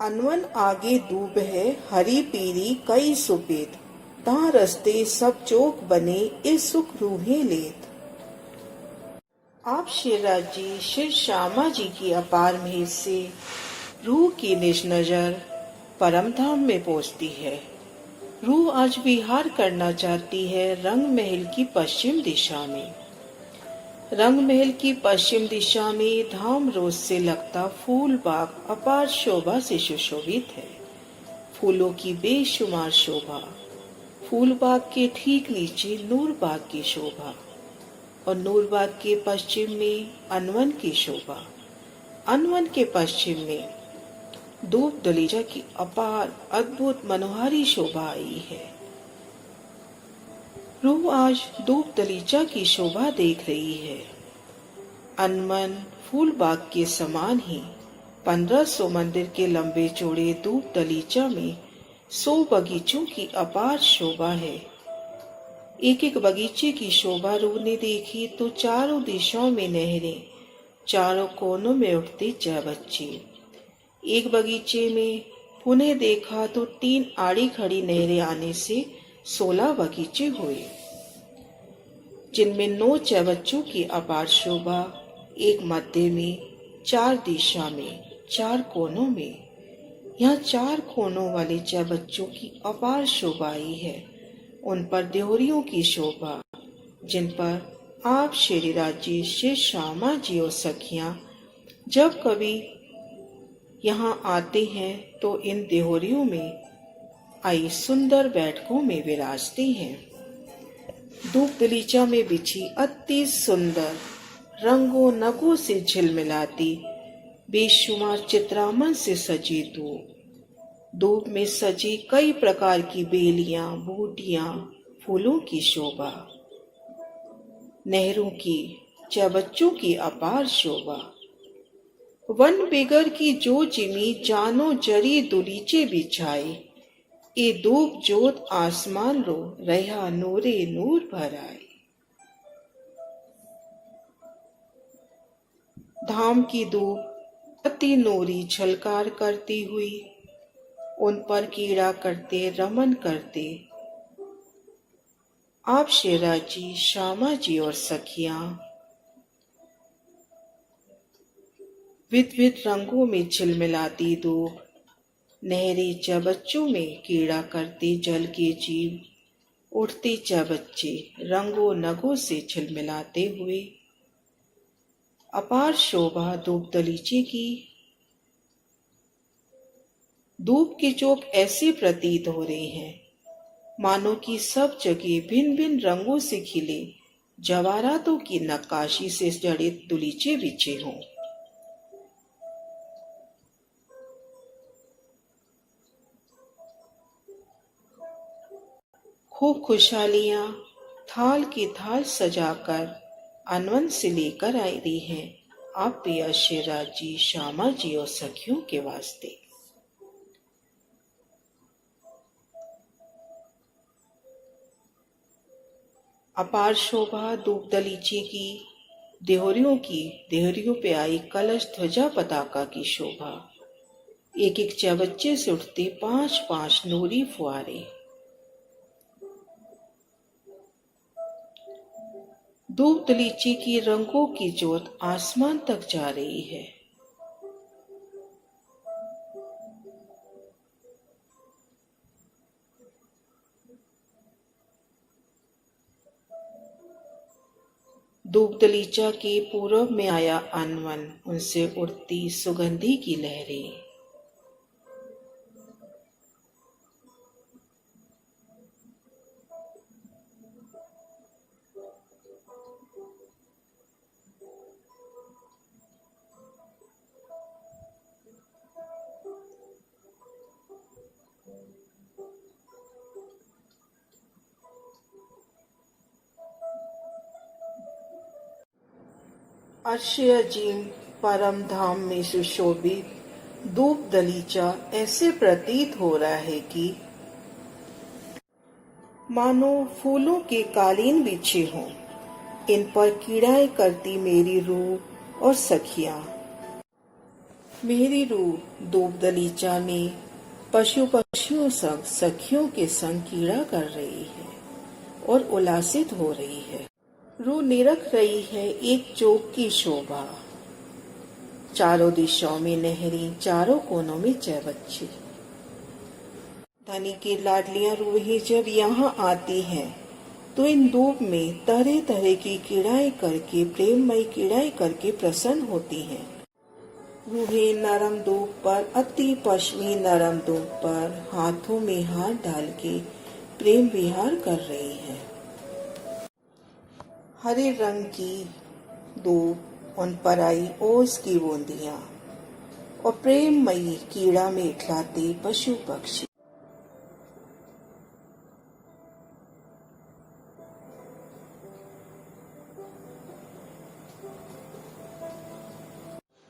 अनवन आगे दूब है हरी पीरी कई सुपेद, ता रस्ते सब चौक बने ए सुख रूहे लेत। आप शेरराज जी श्री श्यामा जी की अपार मेहर से रूह की निज नजर परम धाम में पहुंचती है। रूह आज विहार करना चाहती है रंग महल की पश्चिम दिशा में। रंग महल की पश्चिम दिशा में धाम रोज से लगता फूल बाग अपार शोभा से सुशोभित है। फूलों की बेशुमार शोभा, फूल बाग के ठीक नीचे नूर बाग की शोभा और नूर बाग के पश्चिम में अनवन की शोभा। अनवन के पश्चिम में दूब दलीचा की अपार अद्भुत मनोहारी शोभा आई है। रूह आज दूब दलीचा की शोभा देख रही है। अनवन फूल बाग के समान ही 1500 मंदिर के लंबे चौड़े दूब दलीचा में 100 बगीचों की अपार शोभा है। एक एक बगीचे की शोभा रूह ने देखी तो चारों दिशाओं में नहरें, चारों कोनों में उठते चहबच्चे। एक बगीचे में पुनः देखा तो 3 आड़ी खड़ी नहरें आने से 16 बगीचे हुए, जिनमें 9 चहबच्चों की अपार शोभा, एक मध्य में, 4 दिशा में, 4 कोनों में। यहाँ 4 कोनों वाले चहबच्चों की अपार शोभा आई है। उन पर देहरियों की शोभा, जिन पर आप शेरराज जी श्री श्यामा जी और सखियां जब कभी यहाँ आते हैं तो इन देहरियों में आई सुंदर बैठकों में विराजते हैं। दूब दलीचा में बिछी अति सुंदर रंगों नगों से झिलमिलाती बेशुमार चित्रामन से सजी दूब में सजी कई प्रकार की बेलियां, बूटियां, फूलों की शोभा, नहरों की, चहबच्चों की अपार शोभा। वन बिगर की जो जिमी जानो जरी दुलीचे बिछाए, ए दूब जोत आसमान रो रहा नूरे नूर भराए। धाम की दूब अति नूरी झलकार करती हुई उन पर कीड़ा करते रमन करते आप शेरराज जी, श्यामा जी और सखियां विविध रंगों में झिलमिलाती दूब, नहरे चहबच्चों में कीड़ा करते जल के जीव, उठते चहबच्चे रंगों नगों से झिलमिलाते हुए अपार शोभा दूब दलीचे की। दूब के चौक ऐसे प्रतीत हो रहे हैं मानो कि सब जगह भिन्न भिन्न रंगों से खिले जवाहरातों की नक्काशी से जड़ित दलीचे बिछे हों। खूब खुशहालियां थाल की थाल सजाकर अनवन से लेकर आई रही हैं आप पिया शेरराज जी, श्यामा जी और सखियों के वास्ते। अपार शोभा दूब दलीचे की, देहरियों पे आई कलश ध्वजा पताका की शोभा। एक एक चहबच्चे से उठते 5-5 नूरी फुआरे। दूब दलीचे की रंगों की जोत आसमान तक जा रही है। दूब दलीचा के पूर्व में आया अनवन, उनसे उड़ती सुगंधी की लहरें। अर्श्यजीम परम धाम में सुशोभित दूब दलीचा ऐसे प्रतीत हो रहा है कि मानो फूलों के कालीन बिछे हों। इन पर कीड़ाएं करती मेरी रूह और सखियां। मेरी रूह धूप दलीचा में पशु पक्षियों संग सखियों के संग कीड़ा कर रही है और उल्लासित हो रही है। रूह निरख रही है एक चौक की शोभा, चारों दिशाओं में नहरें, चारों कोनों में चौबच्चे। धनी की लाडलियां रूहें जब यहाँ आती हैं तो इन धूप में तरह तरह की कीड़ाएं करके, प्रेममयी कीड़ाएं करके प्रसन्न होती हैं। रूहें नरम धूप पर, अति पश्चिमी नरम धूप पर हाथों में हाथ डाल के प्रेम विहार कर रही है। हरे रंग की धूप, उन पर आई ओस की बूंदियां और प्रेममयी कीड़ा में इठलाते पशु पक्षी।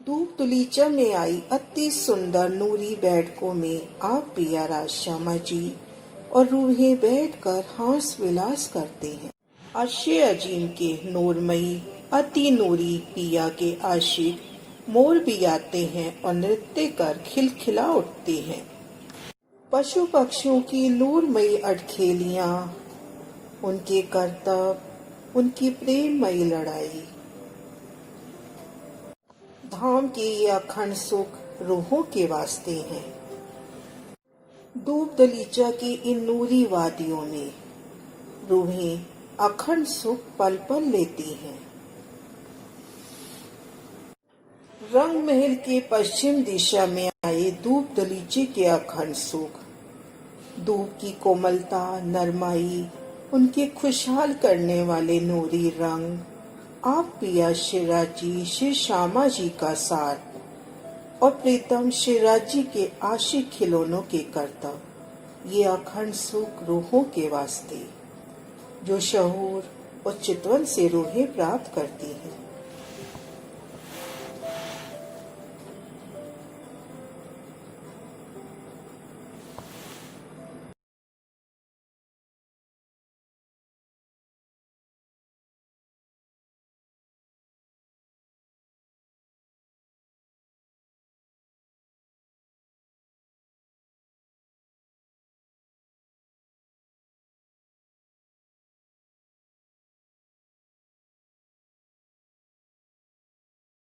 धूप दलीचा में आई अति सुंदर नूरी बैठकों में आप पिया श्यामा जी और रूहें बैठकर हास विलास करते हैं। अर्शे अजीम के नूरमयी अति नूरी पिया के आशिक मोर भी आते हैं और नृत्य कर खिलखिला उठते हैं। पशु पक्षियों की नूरमयी अटखेलियां, उनके करतब, उनकी प्रेममयी लड़ाई, धाम के ये अखंड सुख रूहों के वास्ते हैं। धूप दलीचा की इन नूरी वादियों में रूहें अखंड सुख पल पल लेती हैं। रंग महल के पश्चिम दिशा में आए धूप दलीचे के अखंड सुख, धूप की कोमलता, नरमाई, उनके खुशहाल करने वाले नूरी रंग, आप पिया शिवराजी श्री श्यामा जी का साथ और प्रीतम शिवराजी के आशिक खिलौनों के करतब, ये अखंड सुख रूहों के वास्ते जो शहूर और चितवन से रूहें प्राप्त करती हैं।